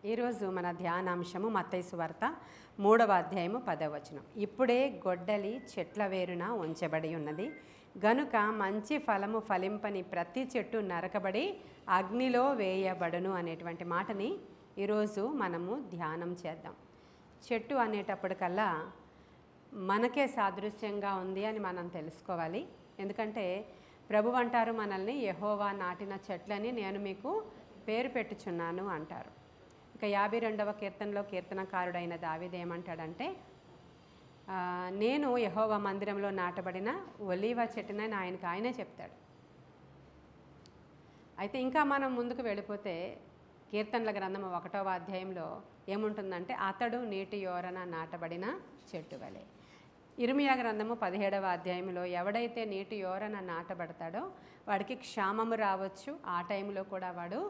ఈరోజు మన ధ్యానాంశము మత్తయి సువార్త 3వ అధ్యాయము 10వ వచనం. ఇప్పుడే గొడ్డలి చెట్ల వేరున ఉంచబడి ఉన్నది గనుక మంచి ఫలము ఫలింపని ప్రతి చెట్టు నరకబడి అగ్నిలో వేయబడును అనేటువంటి మాటని ఈరోజు మనము ధ్యానం చేద్దాం. చెట్టు అనేటప్పటికల్లా మనకే సాదృశ్యంగా ఉంది అని మనం తెలుసుకోవాలి. ఎందుకంటే ప్రభు అంటారు మనల్ని యెహోవా నాటిన చెట్లని నేను మీకు పేరు పెట్టుచున్నాను అంటారు. ఇక 52వ కీర్తనలో కీర్తనకారుడైన దావీదు ఏమంటాడంటే, నేను యెహోవా మందిరంలో నాటబడిన ఒలీవ చెట్టునని ఆయనే చెప్తాడు. అయితే ఇంకా మనం ముందుకు వెళ్ళిపోతే కీర్తనల గ్రంథము 1వ అధ్యాయంలో ఏముంటుందంటే, అతడు నీటి యోరన నాటబడిన చెట్టు వలె. ఇర్మియా గ్రంథము 17వ అధ్యాయంలో ఎవడైతే నీటి యోరన నాటబడతాడో వాడికి క్షామము రావచ్చు, ఆ టైంలో కూడా వాడు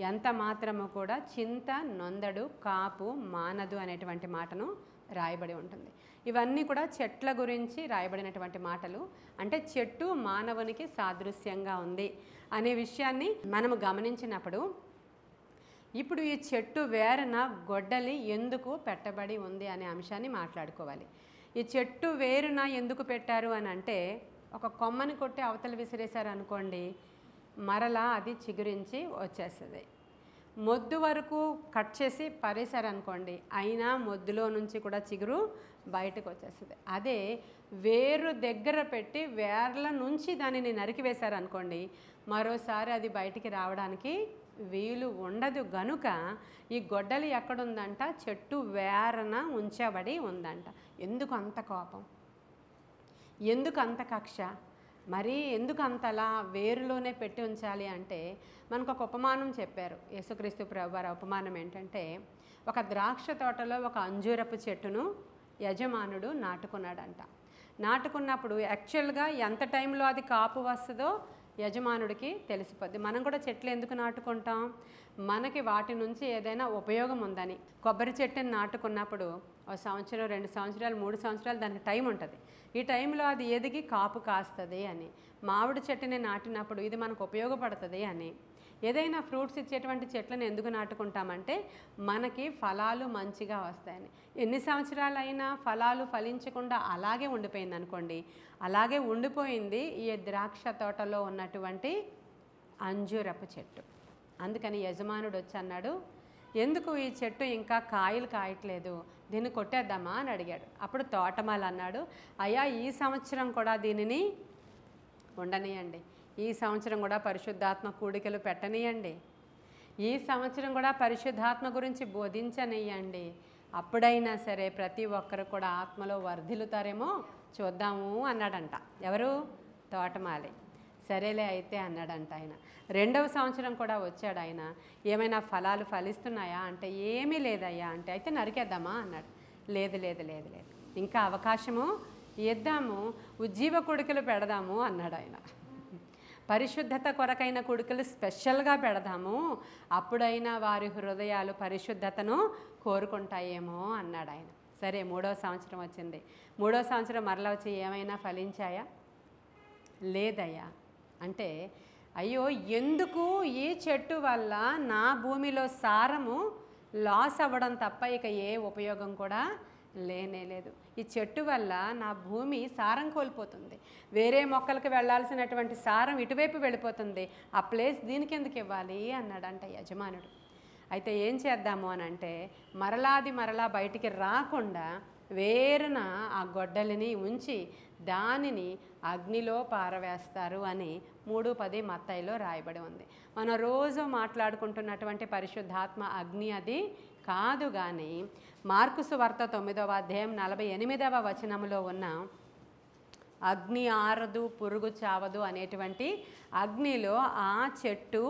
ఎంత మాత్రము కూడా చింత నొందడు, కాపు మానదు అనేటువంటి మాటను రాయబడి ఉంటుంది. ఇవన్నీ కూడా చెట్ల గురించి రాయబడినటువంటి మాటలు. అంటే చెట్టు మానవునికి సాదృశ్యంగా ఉంది అనే విషయాన్ని మనము గమనించినప్పుడు, ఇప్పుడు ఈ చెట్టు వేరున గొడ్డలి ఎందుకు పెట్టబడి ఉంది అనే అంశాన్ని మాట్లాడుకోవాలి. ఈ చెట్టు వేరున ఎందుకు పెట్టారు అని అంటే, ఒక కొమ్మని కొట్టి అవతల విసిరేశారు అనుకోండి, మరలా అది చిగురించి వచ్చేస్తుంది. మొద్దు వరకు కట్ చేసి పరేశారనుకోండి, అయినా మొద్దులో నుంచి కూడా చిగురు బయటకు వచ్చేస్తుంది. అదే వేరు దగ్గర పెట్టి వేర్ల నుంచి దానిని నరికివేశారనుకోండి, మరోసారి అది బయటికి రావడానికి వీలు ఉండదు. గనుక ఈ గొడ్డలి ఎక్కడుందంట? చెట్టు వేరన ఉంచబడి ఉందంట. ఎందుకు అంత కోపం? ఎందుకు అంత కక్ష? మరి ఎందుకు అంతలా వేరులోనే పెట్టి ఉంచాలి అంటే, మనకు ఒక ఉపమానం చెప్పారు యేసుక్రీస్తు ప్రభువారి. ఉపమానం ఏంటంటే, ఒక ద్రాక్ష తోటలో ఒక అంజూరపు చెట్టును యజమానుడు నాటుకున్నాడంట. నాటుకున్నప్పుడు యాక్చువల్గా ఎంత టైంలో అది కాపు వస్తుందో యజమానుడికి తెలిసిపోద్ది. మనం కూడా చెట్లు ఎందుకు నాటుకుంటాం? మనకి వాటి నుంచి ఏదైనా ఉపయోగం ఉందని. కొబ్బరి చెట్టుని నాటుకున్నప్పుడు 1 సంవత్సరం, 2 సంవత్సరాలు, 3 సంవత్సరాలు దానికి టైం ఉంటుంది. ఈ టైంలో అది ఎదిగి కాపు కాస్తుంది అని. మామిడి చెట్టుని నాటినప్పుడు ఇది మనకు ఉపయోగపడుతుంది అని. ఏదైనా ఫ్రూట్స్ ఇచ్చేటువంటి చెట్లను ఎందుకు నాటుకుంటామంటే, మనకి ఫలాలు మంచిగా వస్తాయని. ఎన్ని సంవత్సరాలైనా ఫలాలు ఫలించకుండా అలాగే ఉండిపోయింది అనుకోండి, అలాగే ఉండిపోయింది ఈ ద్రాక్ష తోటలో ఉన్నటువంటి అంజూరపు చెట్టు. అందుకని యజమానుడు వచ్చి అన్నాడు, ఎందుకు ఈ చెట్టు ఇంకా కాయలు కాయట్లేదు, దీన్ని కొట్టేద్దామా అని అడిగాడు. అప్పుడు తోటమాలి అన్నాడు, అయ్యా ఈ సంవత్సరం కూడా దీనిని ఉండనియండి, ఈ సంవత్సరం కూడా పరిశుద్ధాత్మ కూడికలు పెట్టనియండి, ఈ సంవత్సరం కూడా పరిశుద్ధాత్మ గురించి బోధించనియండి, అప్పుడైనా సరే ప్రతి ఒక్కరు కూడా ఆత్మలో వర్ధిల్లుతారేమో చూద్దాము అన్నాడంట. ఎవరు? తోటమాలి. సరేలే అయితే అన్నాడంట ఆయన. 2వ సంవత్సరం కూడా వచ్చాడు ఆయన. ఏమైనా ఫలాలు ఫలిస్తున్నాయా అంటే, ఏమీ లేదయ్యా అంటే, అయితే నరికేద్దామా అన్నాడు. లేదు లేదు లేదు లేదు, ఇంకా అవకాశము ఇద్దాము, ఉజ్జీవ కుడికలు పెడదాము అన్నాడు ఆయన. పరిశుద్ధత కొరకైన కుడికలు స్పెషల్గా పెడదాము, అప్పుడైనా వారి హృదయాలు పరిశుద్ధతను కోరుకుంటాయేమో అన్నాడు ఆయన. సరే 3వ సంవత్సరం వచ్చింది. 3వ సంవత్సరం మరలా వచ్చి ఏమైనా ఫలించాయా? లేదయ్యా అంటే, అయ్యో ఎందుకు ఈ చెట్టు వల్ల నా భూమిలో సారము లాస్ అవ్వడం తప్ప ఇక ఏ ఉపయోగం కూడా లేనేలేదు. ఈ చెట్టు వల్ల నా భూమి సారం కోల్పోతుంది, వేరే మొక్కలకు వెళ్ళాల్సినటువంటి సారం ఇటువైపు వెళ్ళిపోతుంది, ఆ ప్లేస్ దీనికి ఎందుకు ఇవ్వాలి అన్నాడంట యజమానుడు. అయితే ఏం చేద్దాము అని అంటే, మరలా బయటికి రాకుండా వేరున ఆ గొడ్డలిని ఉంచి దానిని అగ్నిలో పారవేస్తారు అని 3:10 మత్తయిలో రాయబడి ఉంది. మనం రోజు మాట్లాడుకుంటున్నటువంటి పరిశుద్ధాత్మ అగ్ని అది కాదు. కానీ మార్కు సువార్త 9వ అధ్యాయం 48వ వచనంలో ఉన్న అగ్ని ఆరదు పురుగు చావదు అనేటువంటి అగ్నిలో ఆ చెట్టు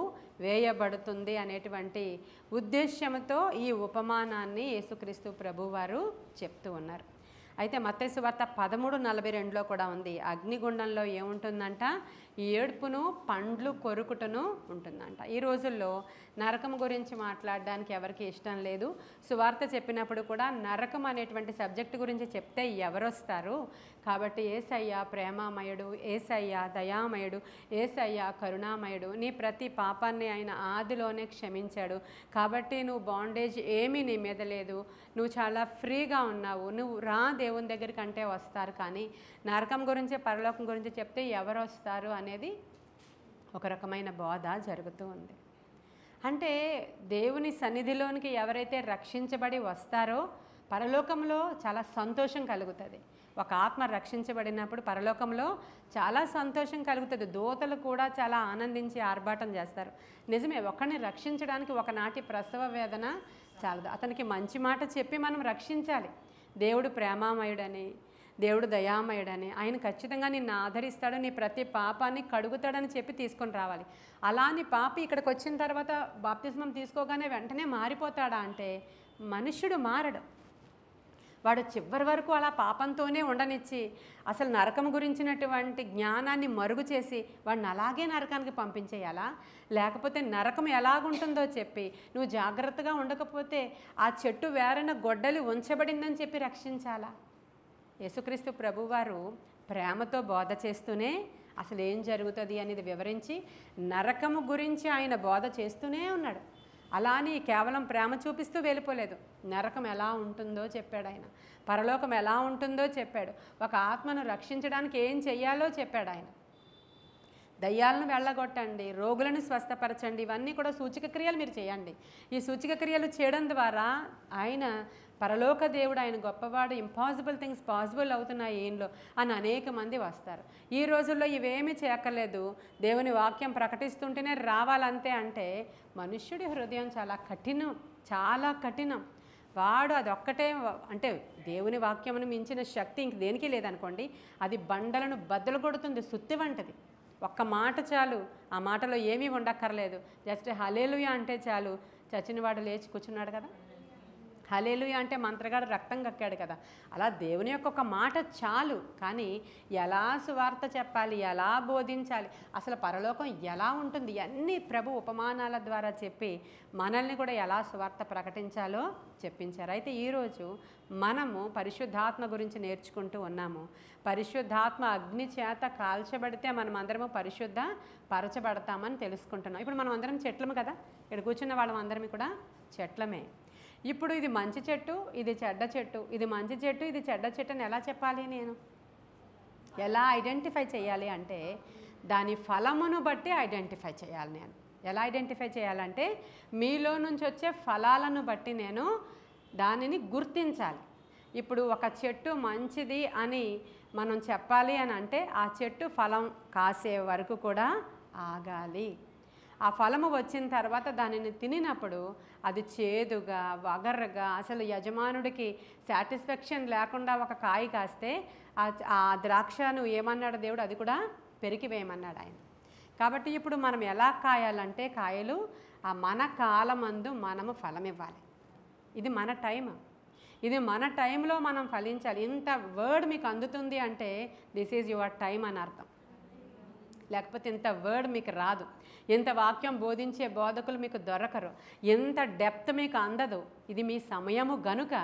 వేయబడుతుంది అనేటువంటి ఉద్దేశ్యంతో ఈ ఉపమానాన్ని యేసుక్రీస్తు ప్రభువారు చెప్తూ ఉన్నారు. అయితే మత్తయి సువార్త 13:42లో కూడా ఉంది, అగ్నిగుండంలో ఏముంటుందంట? ఈ ఏడుపును పండ్లు కొరుకుటను ఉంటుందంట. ఈ రోజుల్లో నరకం గురించి మాట్లాడడానికి ఎవరికి ఇష్టం లేదు. సువార్త చెప్పినప్పుడు కూడా నరకం అనేటువంటి సబ్జెక్టు గురించి చెప్తే ఎవరొస్తారు? కాబట్టి యేసయ్య ప్రేమామయుడు, యేసయ్య దయామయుడు, యేసయ్య కరుణామయుడు. నీ ప్రతి పాపాన్ని ఆయన ఆదిలోనే క్షమించాడు. కాబట్టి నువ్వు బాండేజ్ ఏమీ నీ మీద లేదు, నువ్వు చాలా ఫ్రీగా ఉన్నావు, నువ్వు రా దేవుని దగ్గరికి అంటే వస్తారు. కానీ నరకం గురించి పరలోకం గురించి చెప్తే ఎవరు వస్తారు అనేది ఒక రకమైన బోధ జరుగుతూ ఉంది. అంటే దేవుని సన్నిధిలోనికి ఎవరైతే రక్షించబడి వస్తారో పరలోకంలో చాలా సంతోషం కలుగుతుంది. ఒక ఆత్మ రక్షించబడినప్పుడు పరలోకంలో చాలా సంతోషం కలుగుతుంది. దూతలు కూడా చాలా ఆనందించి ఆర్భాటం చేస్తారు. నిజమే, ఒకరిని రక్షించడానికి ఒకనాటి ప్రసవ వేదన చాలదు. అతనికి మంచి మాట చెప్పి మనం రక్షించాలి. దేవుడు ప్రేమామయుడని, దేవుడు దయామయుడని, ఆయన ఖచ్చితంగా నిన్ను ఆదరిస్తాడు, నీ ప్రతి పాపాన్ని కడుగుతాడని చెప్పి తీసుకొని రావాలి. అలా నీ పాపి ఇక్కడికి వచ్చిన తర్వాత బాప్తిస్మం తీసుకోగానే వెంటనే మారిపోతాడా అంటే మనుష్యుడు మారడు. వాడు చివరి వరకు అలా పాపంతోనే ఉండనిచ్చి అసలు నరకం గురించినటువంటి జ్ఞానాన్ని మరుగు చేసి వాడిని అలాగే నరకానికి పంపించేయాలా? లేకపోతే నరకం ఎలాగుంటుందో చెప్పి నువ్వు జాగ్రత్తగా ఉండకపోతే ఆ చెట్టు వేరన గొడ్డలి ఉంచబడిందని చెప్పి రక్షించాలా? యేసుక్రీస్తు ప్రభువారు ప్రేమతో బోధ చేస్తూనే అసలు ఏం జరుగుతుంది అనేది వివరించి నరకము గురించి ఆయన బోధ చేస్తూనే ఉన్నాడు. అలా అని కేవలం ప్రేమ చూపిస్తూ వెళ్ళిపోలేదు. నరకం ఎలా ఉంటుందో చెప్పాడు ఆయన, పరలోకం ఎలా ఉంటుందో చెప్పాడు, ఒక ఆత్మను రక్షించడానికి ఏం చెయ్యాలో చెప్పాడు ఆయన. దయ్యాలను వెళ్ళగొట్టండి, రోగులను స్వస్థపరచండి, ఇవన్నీ కూడా సూచక క్రియలు మీరు చేయండి. ఈ సూచక క్రియలు చేయడం ద్వారా ఆయన పరలోక దేవుడు, ఆయన గొప్పవాడు, ఇంపాసిబుల్ థింగ్స్ పాసిబుల్ అవుతున్నాయి ఈయనలో అని అనేక మంది వస్తారు. ఈ రోజుల్లో ఇవేమీ చేయక్కర్లేదు, దేవుని వాక్యం ప్రకటిస్తుంటేనే రావాలంతే. అంటే మనుష్యుడి హృదయం చాలా కఠినం, చాలా కఠినం. వాడు అదొక్కటే, అంటే దేవుని వాక్యమును మించిన శక్తి ఇంక దేనికి లేదనుకోండి, అది బండలను బద్దలు కొడుతుంది, సుత్తి వంటది. ఒక్క మాట చాలు, ఆ మాటలో ఏమీ ఉండక్కర్లేదు, జస్ట్ హల్లెలూయా అంటే చాలు, చచ్చినవాడు లేచి కూర్చున్నాడు కదా. హల్లెలూయా అంటే మంత్రగాడు రక్తం కక్కాడు కదా. అలా దేవుని యొక్క ఒక మాట చాలు. కానీ ఎలా సువార్త చెప్పాలి, ఎలా బోధించాలి, అసలు పరలోకం ఎలా ఉంటుంది, అన్నీ ప్రభు ఉపమానాల ద్వారా చెప్పి మనల్ని కూడా ఎలా సువార్త ప్రకటించాలో చెప్పించారు. అయితే ఈరోజు మనము పరిశుద్ధాత్మ గురించి నేర్చుకుంటూ ఉన్నాము. పరిశుద్ధాత్మ అగ్ని చేత కాల్చబడితే మనం అందరము పరిశుద్ధ పరచబడతామని తెలుసుకుంటున్నాం. ఇప్పుడు మనం అందరం చెట్లము కదా, ఇక్కడ కూర్చున్న వాళ్ళం అందరం కూడా చెట్లమే. ఇప్పుడు ఇది మంచి చెట్టు, ఇది చెడ్డ చెట్టు, ఇది మంచి చెట్టు, ఇది చెడ్డ చెట్టు అని ఎలా చెప్పాలి? నేను ఎలా ఐడెంటిఫై చేయాలి అంటే దాని ఫలమును బట్టి ఐడెంటిఫై చేయాలి. నేను ఎలా ఐడెంటిఫై చేయాలంటే మీలో నుంచి వచ్చే ఫలాలను బట్టి నేను దానిని గుర్తించాలి. ఇప్పుడు ఒక చెట్టు మంచిది అని మనం చెప్పాలి అని అంటే ఆ చెట్టు ఫలం కాసే వరకు కూడా ఆగాలి. ఆ ఫలము వచ్చిన తర్వాత దానిని తినినప్పుడు అది చేదుగా, వగర్రగా, అసలు యజమానుడికి సాటిస్ఫాక్షన్ లేకుండా ఒక కాయ కాస్తే ఆ ద్రాక్షను ఏమన్నాడు దేవుడు, అది కూడా పెరికివేయమన్నాడు ఆయన. కాబట్టి ఇప్పుడు మనం ఎలా కాయాలంటే కాయలు ఆ మన కాలమందు మనము ఫలం ఇవ్వాలి. ఇది మన టైం, ఇది మన టైంలో మనం ఫలించాలి. ఇంత వర్డ్ మీకు అందుతుంది అంటే దిస్ ఈజ్ యువర్ టైం అని అర్థం. లేకపోతే ఇంత వర్డ్ మీకు రాదు, ఎంత వాక్యం బోధించే బోధకులు మీకు దొరకరు, ఎంత డెప్త్ మీకు అందదు. ఇది మీ సమయము గనుక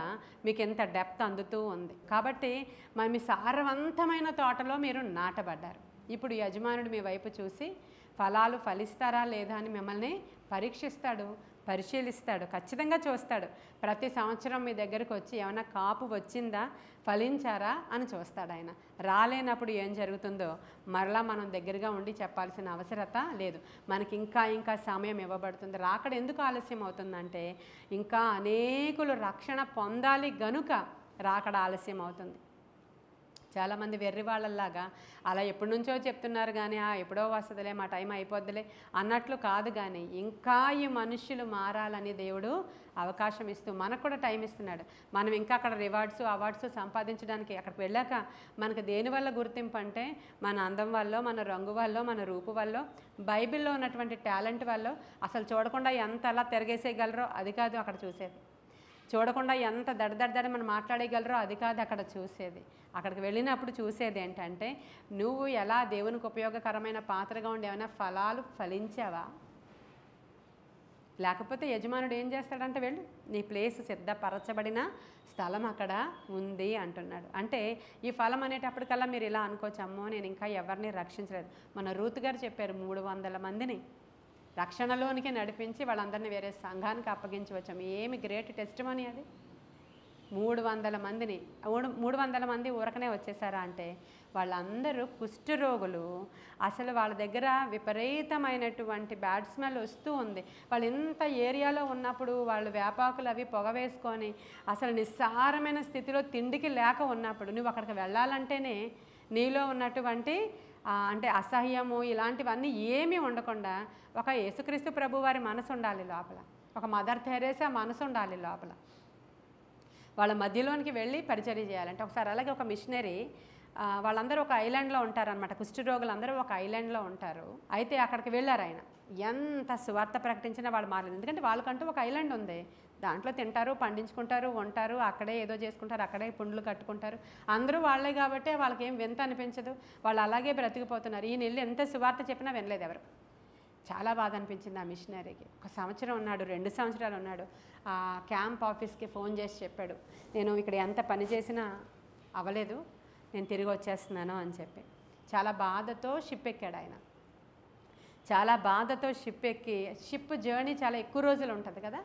మీకు ఎంత డెప్త్ అందుతూ ఉంది. కాబట్టి మీ సారవంతమైన తోటలో మీరు నాటబడ్డారు. ఇప్పుడు యజమానుడు మీ వైపు చూసి ఫలాలు ఫలిస్తారా లేదా అని మిమ్మల్ని పరీక్షిస్తాడు, పరిశీలిస్తాడు, ఖచ్చితంగా చూస్తాడు. ప్రతి సంవత్సరం మీ దగ్గరకు వచ్చి ఏమైనా కాపు వచ్చిందా, ఫలించారా అని చూస్తాడు ఆయన. రాలేనప్పుడు ఏం జరుగుతుందో మరలా మనం దగ్గరగా ఉండి చెప్పాల్సిన అవసరత లేదు. మనకి ఇంకా సమయం ఇవ్వబడుతుంది. రాకడ ఎందుకు ఆలస్యం అవుతుందంటే ఇంకా అనేకులు రక్షణ పొందాలి గనుక రాకడ ఆలస్యం అవుతుంది. చాలామంది వెర్రి వాళ్ళలాగా అలా ఎప్పటి నుంచో చెప్తున్నారు కానీ ఎప్పుడో వస్తుందిలే, మా టైం అయిపోద్దిలే అన్నట్లు కాదు. కానీ ఇంకా ఈ మనుష్యులు మారాలని దేవుడు అవకాశం ఇస్తూ మనకు కూడా టైం ఇస్తున్నాడు. మనం ఇంకా అక్కడ రివార్డ్స్ అవార్డ్స్ సంపాదించడానికి అక్కడికి వెళ్ళాక మనకు దేనివల్ల గుర్తింపు అంటే మన అందం వల్ల, మన రంగు వల్ల, మన రూపు వల్ల, బైబిల్లో ఉన్నటువంటి టాలెంట్ వల్ల, అసలు చూడకుండా ఎంత అలా తిరగేసేయగలరో అది కాదు అక్కడ చూసేది. చూడకుండా ఎంత దడదడ మనం మాట్లాడగలరో అది కాదు అక్కడ చూసేది. అక్కడికి వెళ్ళినప్పుడు చూసేది ఏంటంటే నువ్వు ఎలా దేవునికి ఉపయోగకరమైన పాత్రగా ఉండి ఏమైనా ఫలాలు ఫలించావా, లేకపోతే యజమానుడు ఏం చేస్తాడంటే వెళ్ళు, నీ ప్లేస్ సిద్ధపరచబడిన స్థలం అక్కడ ఉంది అంటున్నాడు. అంటే ఈ ఫలం అనేటప్పటికల్లా మీరు ఇలా అనుకోవచ్చు, అమ్మో నేను ఇంకా ఎవరిని రక్షించలేదు. మన రూత్ గారు చెప్పారు 300 మందిని రక్షణలోనికి నడిపించి వాళ్ళందరినీ వేరే సంఘానికి అప్పగించి వచ్చాము. ఏమి గ్రేట్ టెస్టిమనీ అది. 300 మందిని 300 మంది ఊరకనే వచ్చేసారా అంటే వాళ్ళందరూ కుష్ఠరోగులు. అసలు వాళ్ళ దగ్గర విపరీతమైనటువంటి బ్యాడ్ స్మెల్ వస్తూ ఉంది. వాళ్ళు ఇంత ఏరియాలో ఉన్నప్పుడు వాళ్ళు వేపాకులు అవి పొగ వేసుకొని అసలు నిస్సారమైన స్థితిలో తిండికి లేక ఉన్నప్పుడు నువ్వు అక్కడికి వెళ్ళాలంటేనే నీలో ఉన్నటువంటి అంటే అసహ్యము ఇలాంటివన్నీ ఏమీ ఉండకుండా ఒక యేసుక్రీస్తు ప్రభు వారి మనసు ఉండాలి లోపల, ఒక మదర్ థెరేసా మనసు ఉండాలి లోపల. వాళ్ళ మధ్యలోనికి వెళ్ళి పరిచర్య చేయాలంటే ఒకసారి అలాగే ఒక మిషనరీ వాళ్ళందరూ ఒక ఐలాండ్లో ఉంటారనమాట. కుష్ఠరోగులందరూ ఒక ఐలాండ్లో ఉంటారు. అయితే అక్కడికి వెళ్ళారు ఆయన. ఎంత సువార్త ప్రకటించినా వాళ్ళు మారలేదు. ఎందుకంటే వాళ్ళకంటూ ఒక ఐలాండ్ ఉంది, దాంట్లో తింటారు, పండించుకుంటారు, ఉంటారు, అక్కడే ఏదో చేసుకుంటారు, అక్కడే పుండ్లు కట్టుకుంటారు. అందరూ వాళ్ళే కాబట్టి వాళ్ళకి ఏం వింత అనిపించదు, వాళ్ళు అలాగే బ్రతికిపోతున్నారు. ఈయన వెళ్ళి ఎంత సువార్త చెప్పినా వినలేదు ఎవరు. చాలా బాధ అనిపించింది ఆ మిషనరీకి. 1 సంవత్సరం ఉన్నాడు, 2 సంవత్సరాలు ఉన్నాడు. ఆ క్యాంప్ ఆఫీస్కి ఫోన్ చేసి చెప్పాడు, నేను ఇక్కడ ఎంత పని చేసినా అవ్వలేదు, నేను తిరిగి వచ్చేస్తున్నాను అని చెప్పి. చాలా బాధతో షిప్ ఎక్కాడు ఆయన. చాలా బాధతో షిప్ ఎక్కి, షిప్ జర్నీ చాలా ఎక్కువ రోజులు ఉంటుంది కదా,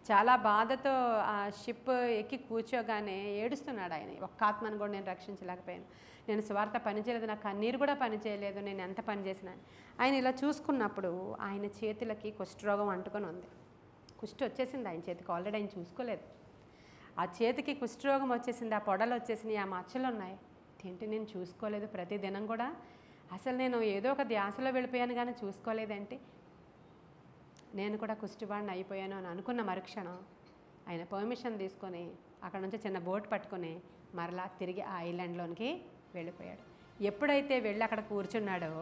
చాలా బాధతో ఆ షిప్ ఎక్కి కూర్చోగానే ఏడుస్తున్నాడు ఆయన. ఒక్క ఆత్మను కూడా నేను రక్షించలేకపోయాను, నేను సువార్త పని చేయలేదు, నా కన్నీరు కూడా పని చేయలేదు, నేను ఎంత పని చేసినా. ఆయన ఇలా చూసుకున్నప్పుడు ఆయన చేతులకి కుష్ఠరోగం అంటుకొని ఉంది. కుష్టి వచ్చేసింది ఆయన చేతికి, ఆల్రెడీ ఆయన చూసుకోలేదు. ఆ చేతికి కుష్ఠరోగం వచ్చేసింది, ఆ పొడలు వచ్చేసినాయి, ఆ మచ్చలు ఉన్నాయి. ఏంటి నేను చూసుకోలేదు, ప్రతిదినం కూడా అసలు నేను ఏదో ఒక ధ్యాసలో వెళ్ళిపోయాను కానీ చూసుకోలేదేంటి, నేను కూడా కుష్టివాడిని అయిపోయాను అని అనుకున్న మరుక్షణం ఆయన పర్మిషన్ తీసుకొని అక్కడ నుంచి చిన్న బోట్ పట్టుకొని మరలా తిరిగి ఆ ఐలాండ్లోనికి వెళ్ళిపోయాడు. ఎప్పుడైతే వెళ్ళి అక్కడ కూర్చున్నాడో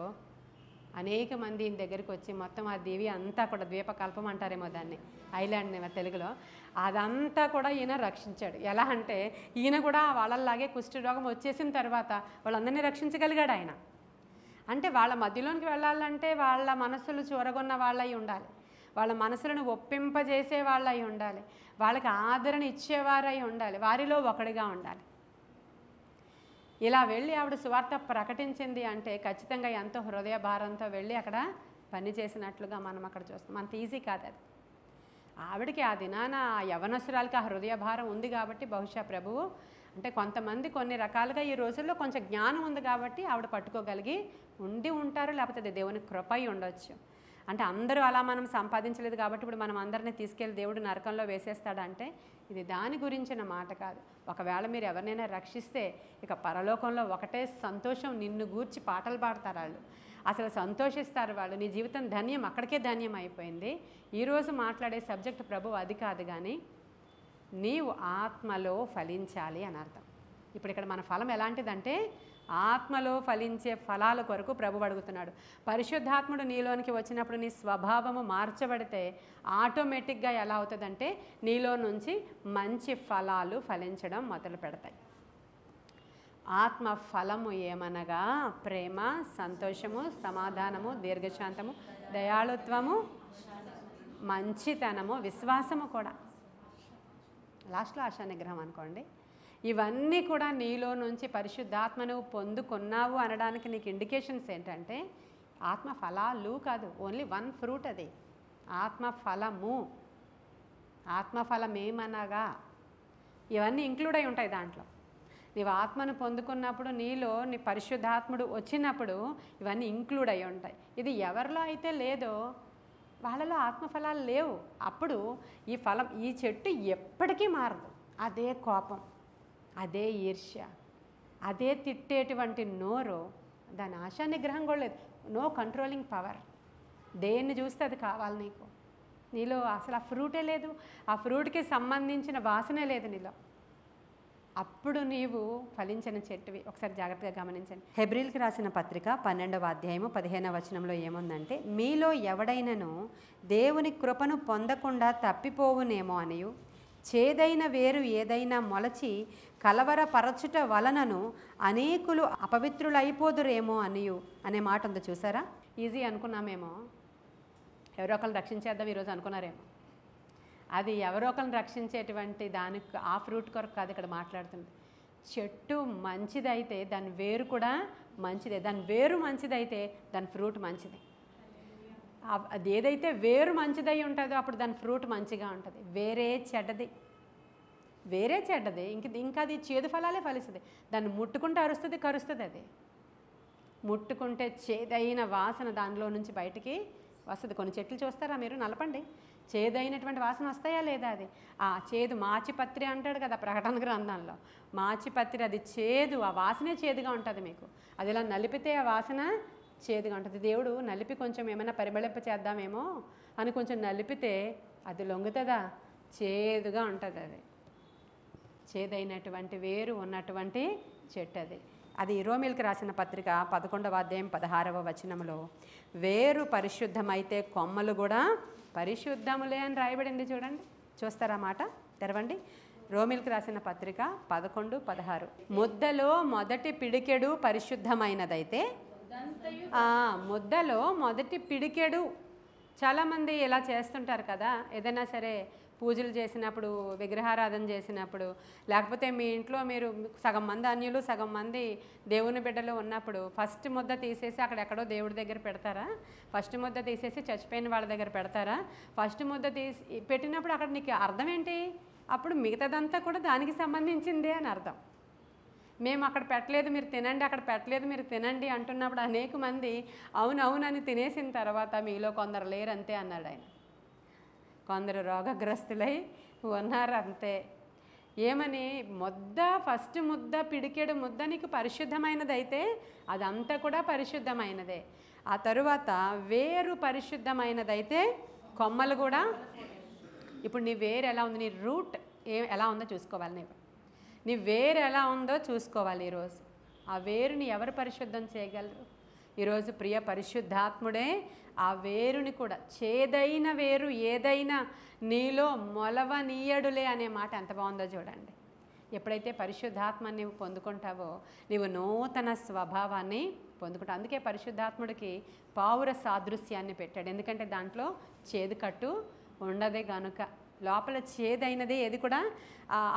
అనేక మంది ఈయన దగ్గరికి వచ్చి మొత్తం ఆ దేవి అంతా కూడా ద్వీపకల్పం అంటారేమో దాన్ని, ఐలాండ్ తెలుగులో, అదంతా కూడా ఈయన రక్షించాడు. ఎలా అంటే ఈయన కూడా వాళ్ళలాగే కుష్ఠరోగం వచ్చేసిన తర్వాత వాళ్ళందరినీ రక్షించగలిగాడు ఆయన. అంటే వాళ్ళ మధ్యలోనికి వెళ్ళాలంటే వాళ్ళ మనసులు చూరగొన్న వాళ్ళై ఉండాలి, వాళ్ళ మనసులను ఒప్పింపజేసే వాళ్ళై ఉండాలి, వాళ్ళకి ఆదరణ ఇచ్చేవారై ఉండాలి, వారిలో ఒకడిగా ఉండాలి. ఇలా వెళ్ళి ఆవిడ సువార్త ప్రకటించింది అంటే ఖచ్చితంగా ఎంతో హృదయ భారంతో వెళ్ళి అక్కడ పని చేసినట్లుగా మనం అక్కడ చూస్తాం. అంత ఈజీ కాదు అది. ఆవిడకి ఆ దినాన ఆ యవనసురాలకి ఆ హృదయ భారం ఉంది కాబట్టి బహుశా ప్రభువు అంటే కొంతమంది కొన్ని రకాలుగా ఈ రోజుల్లో కొంచెం జ్ఞానం ఉంది కాబట్టి ఆవిడ పట్టుకోగలిగి ఉండి ఉంటారు, లేకపోతే అది దేవుని కృప అయి ఉండొచ్చు. అంటే అందరూ అలా మనం సంపాదించలేదు కాబట్టి ఇప్పుడు మనం అందరినీ తీసుకెళ్ళి దేవుడు నరకంలో వేసేస్తాడంటే ఇది దాని గురించిన మాట కాదు. ఒకవేళ మీరు ఎవరినైనా రక్షిస్తే ఇక పరలోకంలో ఒకటే సంతోషం, నిన్ను గూర్చి పాటలు పాడతారు వాళ్ళు, అసలు సంతోషిస్తారు వాళ్ళు, నీ జీవితం ధన్యం, అక్కడికే ధన్యం అయిపోయింది. ఈరోజు మాట్లాడే సబ్జెక్ట్ ప్రభు అది కాదు, కానీ నీవు ఆత్మలో ఫలించాలి అని అర్థం. ఇప్పుడు ఇక్కడ మన ఫలం ఎలాంటిదంటే ఆత్మలో ఫలించే ఫలాల కొరకు ప్రభు అడుగుతున్నాడు. పరిశుద్ధాత్ముడు నీలోనికి వచ్చినప్పుడు నీ స్వభావము మార్చబడితే ఆటోమేటిక్గా ఎలా అవుతుందంటే నీలో నుంచి మంచి ఫలాలు ఫలించడం మొదలు పెడతాయి. ఆత్మ ఫలము ఏమనగా ప్రేమ, సంతోషము, సమాధానము, దీర్ఘశాంతము, దయాళుత్వము, మంచితనము, విశ్వాసము కూడా, లాస్ట్లో ఆశా నిగ్రహం అనుకోండి. ఇవన్నీ కూడా నీలో నుంచి పరిశుద్ధాత్మను పొందుకున్నావు అనడానికి నీకు ఇండికేషన్స్ ఏంటంటే ఆత్మ ఫలాలు కాదు, ఓన్లీ 1 ఫ్రూట్ అది ఆత్మ ఫలము. ఆత్మఫలం ఏమనగా ఇవన్నీ ఇంక్లూడ్ అయి ఉంటాయి దాంట్లో. నీవు ఆత్మను పొందుకున్నప్పుడు నీలో నీ పరిశుద్ధాత్ముడు వచ్చినప్పుడు ఇవన్నీ ఇంక్లూడ్ అయి ఉంటాయి. ఇది ఎవరిలో అయితే లేదో వాళ్ళలో ఆత్మఫలాలు లేవు. అప్పుడు ఈ ఫలం, ఈ చెట్టు ఎప్పటికీ మారదు. అదే కోపం, అదే ఈర్ష్య, అదే తిట్టేటువంటి నోరు, దాని ఆశా నిగ్రహం కూడా లేదు, నో కంట్రోలింగ్ పవర్. దేన్ని చూస్తే అది కావాలి నీకు, నీలో అసలు ఆ ఫ్రూటే లేదు, ఆ ఫ్రూట్కి సంబంధించిన వాసనే లేదు నీలో. అప్పుడు నీవు ఫలించిన చెట్టువి. ఒకసారి జాగ్రత్తగా గమనించండి. హెబ్రీల్కి రాసిన పత్రిక 12వ అధ్యాయము 15వ వచనంలో ఏముందంటే, మీలో ఎవడైనను దేవుని కృపను పొందకుండా తప్పిపోవునేమో అనియు చేదైన వేరు ఏదైనా మొలచి కలవరపరచుట వలనను అనేకులు అపవిత్రులైపోదురేమో అనియు అనే మాట ఉంది చూసారా. ఈజీ అనుకున్నామేమో, ఎవరో ఒకరిని రక్షించేద్దాం ఈరోజు అనుకున్నారేమో. అది ఎవరో ఒకరిని రక్షించేటువంటి దానికి ఆ ఫ్రూట్ కొరకు కాదు ఇక్కడ మాట్లాడుతుంది. చెట్టు మంచిదైతే దాని వేరు కూడా మంచిదే, దాని వేరు మంచిదైతే దాని ఫ్రూట్ మంచిది. అది ఏదైతే వేరు మంచిదై ఉంటుందో అప్పుడు దాని ఫ్రూట్ మంచిగా ఉంటుంది. వేరే చెడ్డది ఇంకా అది చేదు ఫలాలే ఫలిస్తుంది. దాన్ని ముట్టుకుంటే అరుస్తుంది, కరుస్తుంది. అది ముట్టుకుంటే చేదైన వాసన దానిలో నుంచి బయటికి వస్తుంది. కొన్ని చెట్లు చూస్తారా మీరు, నలపండి, చేదైనటువంటి వాసన వస్తాయా లేదా? అది ఆ చేదు మాచిపత్రి అంటాడు కదా ప్రకటన గ్రంథంలో. మాచిపత్రి అది చేదు, ఆ వాసనే చేదుగా ఉంటుంది మీకు. అది ఇలా నలిపితే ఆ వాసన చేదుగా ఉంటుంది. దేవుడు నలిపి కొంచెం ఏమైనా పరిమళింప చేద్దామేమో అని కొంచెం నలిపితే అది లొంగుతుందా? చేదుగా ఉంటుంది. అది చేదైనటువంటి వేరు ఉన్నటువంటి చెట్టు అది. అది రోమీయులకు రాసిన పత్రిక 11వ అధ్యాయం 16వ వచనంలో వేరు పరిశుద్ధమైతే కొమ్మలు కూడా పరిశుద్ధములే అని రాయబడింది. చూడండి, చూస్తారా మాట, తెరవండి. రోమీయులకు రాసిన పత్రిక 11:16 ముద్దలో మొదటి పిడికెడు పరిశుద్ధమైనదైతే, ముద్దలో మొదటి పిడికెడు. చాలామంది ఇలా చేస్తుంటారు కదా, ఏదైనా సరే పూజలు చేసినప్పుడు, విగ్రహారాధన చేసినప్పుడు, లేకపోతే మీ ఇంట్లో మీరు సగం మంది అన్యులు సగం మంది దేవుని బిడ్డలు ఉన్నప్పుడు ఫస్ట్ ముద్ద తీసేసి అక్కడెక్కడో దేవుడి దగ్గర పెడతారా? ఫస్ట్ ముద్ద తీసేసి చచ్చిపోయిన వాళ్ళ దగ్గర పెడతారా? ఫస్ట్ ముద్ద తీసి పెట్టినప్పుడు అక్కడ నీకు అర్థం ఏంటి? అప్పుడు మిగతాదంతా కూడా దానికి సంబంధించిందే అని అర్థం. మేము అక్కడ పెట్టలేదు మీరు తినండి, అక్కడ పెట్టలేదు మీరు తినండి అంటున్నప్పుడు అనేక మంది అవునవునని తినేసిన తర్వాత మీలో కొందరు లేరు అంతే అన్నాడు ఆయన. కొందరు రోగగ్రస్తులై ఉన్నారు అంతే. ఏమని? ఫస్ట్ ముద్ద పిడికెడు ముద్ద నీకు పరిశుద్ధమైనదైతే అదంతా కూడా పరిశుద్ధమైనదే. ఆ తరువాత వేరు పరిశుద్ధమైనదైతే కొమ్మలు కూడా. ఇప్పుడు నీ వేరు ఎలా ఉంది, నీ రూట్ ఎలా ఉందో చూసుకోవాలి. నీ వేరు ఎలా ఉందో చూసుకోవాలి ఈరోజు. ఆ వేరుని ఎవరు పరిశుద్ధం చేయగలరు? ఈరోజు ప్రియ పరిశుద్ధాత్ముడే ఆ వేరుని కూడా, చేదైన వేరు ఏదైనా నీలో మొలవనీయడులే అనే మాట ఎంత బాగుందో చూడండి. ఎప్పుడైతే పరిశుద్ధాత్మ నీవు పొందుకుంటావో నీవు నూతన స్వభావాన్ని పొందుకుంటావు. అందుకే పరిశుద్ధాత్ముడికి పావుర సాదృశ్యాన్ని పెట్టాడు. ఎందుకంటే దాంట్లో చేదు కట్టు ఉండదే గనుక. లోపల చేదైనది ఏది కూడా,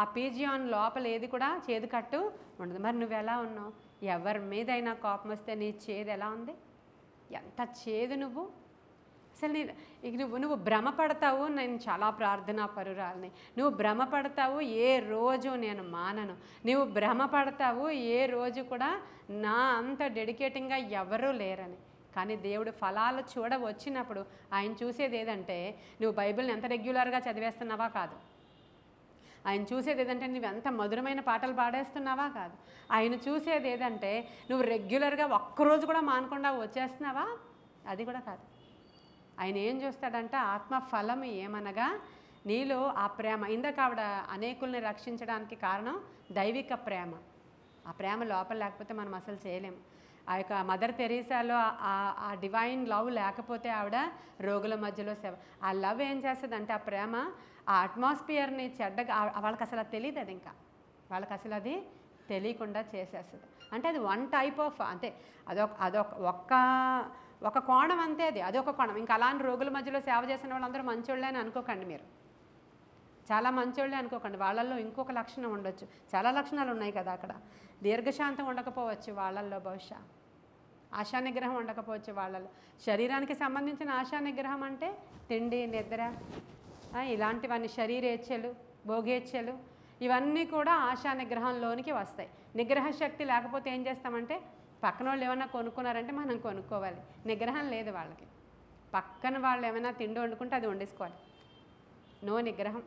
ఆ పీజియాన్ లోపల ఏది కూడా చేదు కట్టు ఉండదు. మరి నువ్వు ఎలా ఉన్నావు? ఎవరి మీదైనా కోపం వస్తే నీ చేదు ఎలా ఉంది? ఎంత చేదు నువ్వు! అసలు నువ్వు భ్రమపడతావు. నేను చాలా ప్రార్థనా పరురాలని, నువ్వు భ్రమపడతావు ఏ రోజు నేను మానను, నువ్వు భ్రమపడతావు ఏ రోజు కూడా నా అంత డెడికేటింగ్గా ఎవరూ లేరని. కానీ దేవుడు ఫలాలు వచ్చినప్పుడు ఆయన చూసేది ఏదంటే నువ్వు బైబిల్ని ఎంత రెగ్యులర్గా చదివేస్తున్నావా కాదు. ఆయన చూసేది ఏదంటే నువ్వు ఎంత మధురమైన పాటలు పాడేస్తున్నావా కాదు. ఆయన చూసేది ఏదంటే నువ్వు రెగ్యులర్గా ఒక్కరోజు కూడా మానకుండా వచ్చేస్తున్నావా, అది కూడా కాదు. ఆయన ఏం చూస్తాడంటే ఆత్మ ఫలం ఏమనగా నీలో ఆ ప్రేమ. ఇందాక ఆవిడ అనేకుల్ని రక్షించడానికి కారణం దైవిక ప్రేమ. ఆ ప్రేమ లోపల లేకపోతే మనం అసలు చేయలేము. ఆ యొక్క మదర్ తెరీసాలో ఆ డివైన్ లవ్ లేకపోతే ఆవిడ రోగుల మధ్యలో సేవ. ఆ లవ్ ఏం చేస్తుంది అంటే ఆ ప్రేమ ఆ అట్మాస్ఫియర్ని చెడ్డగా, వాళ్ళకి అసలు అది తెలియదు. అది ఇంకా వాళ్ళకి అసలు అది తెలియకుండా చేసేస్తుంది. అంటే అది వన్ టైప్ ఆఫ్, అంతే, ఒక కోణం అంతే. అదొక కోణం. ఇంకా అలాంటి రోగుల మధ్యలో సేవ చేసిన వాళ్ళందరూ మంచోళ్ళే అని అనుకోకండి. మీరు చాలా మంచోళ్ళే అనుకోకండి. వాళ్ళల్లో ఇంకొక లక్షణం ఉండొచ్చు. చాలా లక్షణాలు ఉన్నాయి కదా అక్కడ. దీర్ఘశాంతం ఉండకపోవచ్చు వాళ్ళల్లో, బహుశా ఆశా నిగ్రహం ఉండకపోవచ్చు వాళ్ళలో. శరీరానికి సంబంధించిన ఆశా నిగ్రహం అంటే తిండి, నిద్ర, ఇలాంటివన్నీ, శరీరేచ్ఛలు, భోగేచ్ఛలు, ఇవన్నీ కూడా ఆశా నిగ్రహంలోనికి వస్తాయి. నిగ్రహ శక్తి లేకపోతే ఏం చేస్తామంటే పక్కన వాళ్ళు ఏమైనా కొనుక్కున్నారంటే మనం కొనుక్కోవాలి. నిగ్రహం లేదు వాళ్ళకి. పక్కన వాళ్ళు ఏమైనా తిండి వండుకుంటే అది వండేసుకోవాలి. నో నిగ్రహం.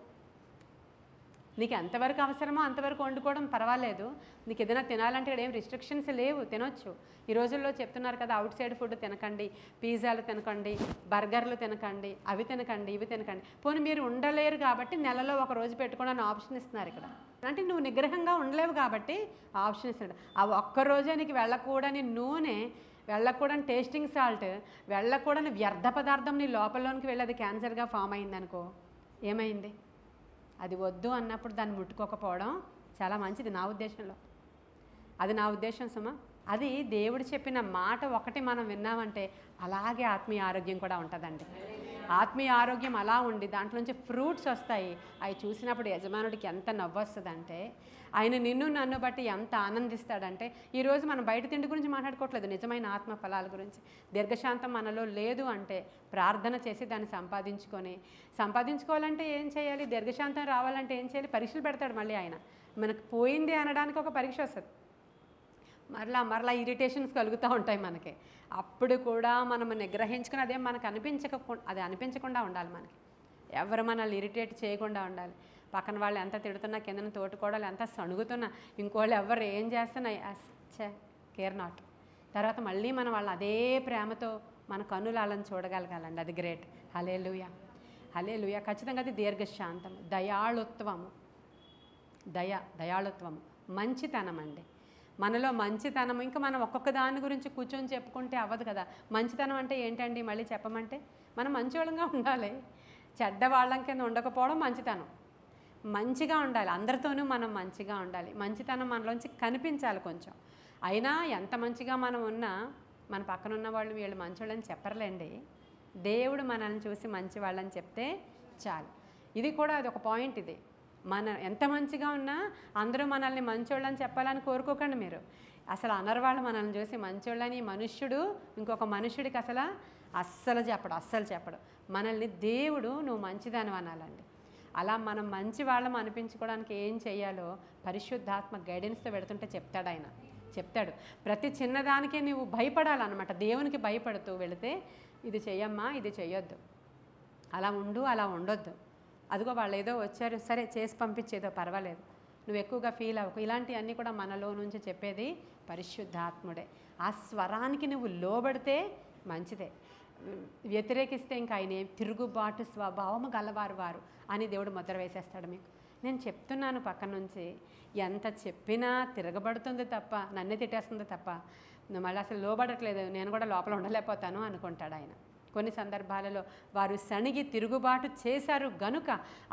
నీకు ఎంతవరకు అవసరమో అంతవరకు వండుకోవడం పర్వాలేదు. నీకు ఏదైనా తినాలంటే ఇక్కడ ఏం రిస్ట్రిక్షన్స్ లేవు, తినొచ్చు. ఈ రోజుల్లో చెప్తున్నారు కదా, అవుట్ సైడ్ ఫుడ్ తినకండి, పిజ్జాలు తినకండి, బర్గర్లు తినకండి, అవి తినకండి, ఇవి తినకండి. పోనీ మీరు ఉండలేరు కాబట్టి నెలలో ఒక రోజు పెట్టుకోవడానికి ఆప్షన్ ఇస్తున్నారు ఇక్కడ. అంటే నువ్వు నిగ్రహంగా ఉండలేవు కాబట్టి ఆప్షన్ ఇస్తున్నాడు. ఆ ఒక్కరోజే నీకు వెళ్ళకూడని నూనె, వెళ్ళకూడని టేస్టింగ్ సాల్ట్, వెళ్ళకూడని వ్యర్థ పదార్థం నీ లోపలలోనికి వెళ్ళి అది క్యాన్సర్గా ఫామ్ అయిందనుకో, ఏమైంది? అది వద్దు అన్నప్పుడు దాన్ని ముట్టుకోకపోవడం చాలా మంచిది నా ఉద్దేశంలో. అది నా ఉద్దేశం సుమా. అది దేవుడు చెప్పిన మాట ఒకటి మనం విన్నామంటే అలాగే ఆత్మీయ ఆరోగ్యం కూడా ఉంటుందండి. ఆత్మీయ ఆరోగ్యం అలా ఉండి దాంట్లో నుంచి ఫ్రూట్స్ వస్తాయి. అవి చూసినప్పుడు యజమానుడికి ఎంత నవ్వు వస్తుందంటే, ఆయన నిన్ను నన్ను బట్టి ఎంత ఆనందిస్తాడంటే, ఈరోజు మనం బయట తిండి గురించి మాట్లాడుకోవట్లేదు, నిజమైన ఆత్మ ఫలాల గురించి. దీర్ఘశాంతం మనలో లేదు అంటే ప్రార్థన చేసి దాన్ని సంపాదించుకోవాలంటే ఏం చేయాలి? దీర్ఘశాంతం రావాలంటే ఏం చేయాలి? పరీక్షలు పెడతాడు మళ్ళీ ఆయన. మనకు పోయింది అనడానికి ఒక పరీక్ష వస్తుంది, మరలా ఇరిటేషన్స్ కలుగుతూ ఉంటాయి మనకి. అప్పుడు కూడా మనం నిగ్రహించుకుని అదే మనకు అనిపించకుండా ఉండాలి. మనకి ఎవరు మనల్ని ఇరిటేట్ చేయకుండా ఉండాలి. పక్కన వాళ్ళు ఎంత తిడుతున్నా, కిందన తోటికోడలు ఎంత సణుగుతున్నా, ఇంకోళ్ళు ఎవరు ఏం చేస్తున్నా కేర్ నాట్. తర్వాత మళ్ళీ మనం వాళ్ళని అదే ప్రేమతో మన కన్నులాలను చూడగలగాలండి. అది గ్రేట్. హల్లెలూయా, హల్లెలూయా. ఖచ్చితంగా అది దీర్ఘశాంతము, దయాళుత్వము, మంచితనం అండి. మనలో మంచితనం, ఇంకా మనం ఒక్కొక్క దాని గురించి కూర్చొని చెప్పుకుంటే అవ్వదు కదా. మంచితనం అంటే ఏంటండి మళ్ళీ చెప్పమంటే, మనం మంచివాళ్ళంగా ఉండాలి, చెడ్డవాళ్ళం కింద ఉండకపోవడం మంచితనం. మంచిగా ఉండాలి, అందరితోనూ మనం మంచిగా ఉండాలి. మంచితనం మనలోంచి కనిపించాలి కొంచెం. అయినా ఎంత మంచిగా మనం ఉన్నా మన పక్కన ఉన్న వాళ్ళు వీళ్ళు మంచివాళ్ళని చెప్పరులేండి. దేవుడు మనల్ని చూసి మంచి వాళ్ళని చెప్తే చాలు. ఇది కూడా అది ఒక పాయింట్. ఇది మన ఎంత మంచిగా ఉన్నా అందరూ మనల్ని మంచోళ్ళని చెప్పాలని కోరుకోకండి మీరు. అసలు అనర్వాళ్ళు మనల్ని చూసి మంచోళ్ళని మనుష్యుడు ఇంకొక మనుష్యుడికి అస్సలు చెప్పడు. మనల్ని దేవుడు నువ్వు మంచిదాని అనాలండి. అలా మనం మంచి వాళ్ళం అనిపించుకోవడానికి ఏం చేయాలో పరిశుద్ధాత్మ గైడెన్స్తో పెడుతుంటే చెప్తాడు. ప్రతి చిన్నదానికే నువ్వు భయపడాలన్నమాట. దేవునికి భయపడుతూ వెళితే ఇది చెయ్యమ్మా, ఇది చెయ్యొద్దు, అలా ఉండు, అలా ఉండొద్దు, అదిగో వాళ్ళు ఏదో వచ్చారు సరే చేసి పంపించేదో పర్వాలేదు, నువ్వు ఎక్కువగా ఫీల్ అవ్వకు. ఇలాంటివన్నీ కూడా మనలో నుంచి చెప్పేది పరిశుద్ధాత్ముడే. ఆ స్వరానికి నువ్వు లోబడితే మంచిదే. వ్యతిరేకిస్తే ఇంకా ఆయన తిరుగుబాటు స్వభావము గలవారు అని దేవుడు ముద్ర వేసేస్తాడు మీకు. నేను చెప్తున్నాను పక్కన నుంచి, ఎంత చెప్పినా తిరగబడుతుంది తప్ప, నన్నే తిట్టేస్తుంది తప్ప మళ్ళీ అసలు లోబడట్లేదు, నేను కూడా లోపల ఉండలేకపోతాను అనుకుంటాడు ఆయన. కొన్ని సందర్భాలలో వారు సణిగి తిరుగుబాటు చేశారు గనుక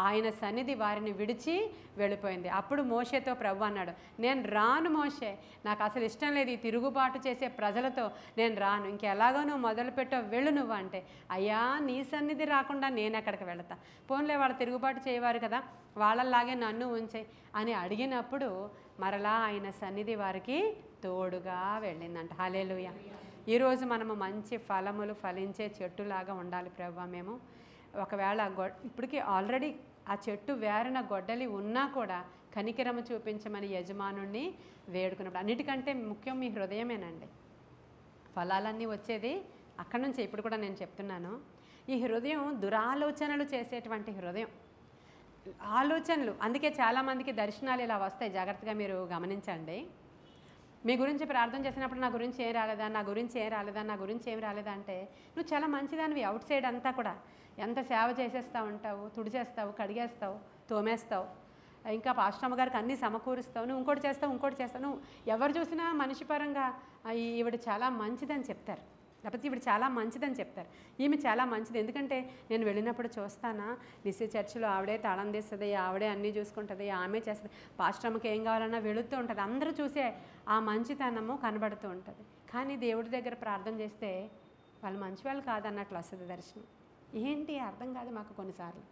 ఆయన సన్నిధి వారిని విడిచి వెళ్ళిపోయింది. అప్పుడు మోషేతో ప్రభు అన్నాడు, నేను రాను మోషే, నాకు అసలు ఇష్టం లేదు ఈ తిరుగుబాటు చేసే ప్రజలతో, నేను రాను, ఇంకెలాగో నువ్వు మొదలుపెట్టో వెళ్ళు నువ్వు అంటే, అయ్యా నీ సన్నిధి రాకుండా నేను ఎక్కడికి వెళతా, పోన్లే వాళ్ళు తిరుగుబాటు చేయవారు కదా, వాళ్ళలాగే నన్ను ఉంచే అని అడిగినప్పుడు మరలా ఆయన సన్నిధి వారికి తోడుగా వెళ్ళిందంట. హల్లెలూయా. ఈరోజు మనము మంచి ఫలములు ఫలించే చెట్టులాగా ఉండాలి ప్రభువా. మేము ఒకవేళ ఇప్పటికీ ఆల్రెడీ ఆ చెట్టు వేరిన గొడ్డలి ఉన్నా కూడా కనికరము చూపించమని యజమానుణ్ణి వేడుకున్నప్పుడు, అన్నిటికంటే ముఖ్యం మీ హృదయమేనండి. ఫలాలన్నీ వచ్చేది అక్కడి నుంచే. ఇప్పుడు కూడా నేను చెప్తున్నాను, ఈ హృదయం దురాలోచనలు చేసేటువంటి హృదయం, ఆలోచనలు. అందుకే చాలామందికి దర్శనాలు ఇలా వస్తాయి, జాగ్రత్తగా మీరు గమనించండి. మీ గురించి ప్రార్థన చేసినప్పుడు నా గురించి ఏం రాలేదా అంటే, నువ్వు చాలా మంచిదానివి, అవుట్ సైడ్ అంతా కూడా ఎంత సేవ చేసేస్తూ ఉంటావు, తుడిచేస్తావు, కడిగేస్తావు, తోమేస్తావు, ఇంకా పాస్టమ్మ గారికి అన్నీ సమకూరుస్తావు, నువ్వు ఇంకోటి చేస్తావు. నువ్వు ఎవరు చూసినా మనిషి పరంగా ఈవిడ చాలా మంచిదని చెప్తారు, లేకపోతే ఈవిడ చాలా మంచిదని చెప్తారు. ఈమె చాలా మంచిది, ఎందుకంటే నేను వెళ్ళినప్పుడు చూస్తానా, నిశ్చయ చర్చిలో ఆవిడే తాళం తీస్తుంది, ఆవిడే అన్నీ చూసుకుంటుంది, ఆమె చేస్తుంది, పాస్టర్కి ఏం కావాలన్నా వెళుతూ ఉంటుంది, అందరూ చూసే ఆ మంచితనము కనబడుతూ ఉంటుంది. కానీ దేవుడి దగ్గర ప్రార్థన చేస్తే వాళ్ళు మంచి వాళ్ళు కాదన్నట్లు వస్తుంది దర్శనం. ఏంటి అర్థం కాదు మాకు కొన్నిసార్లు.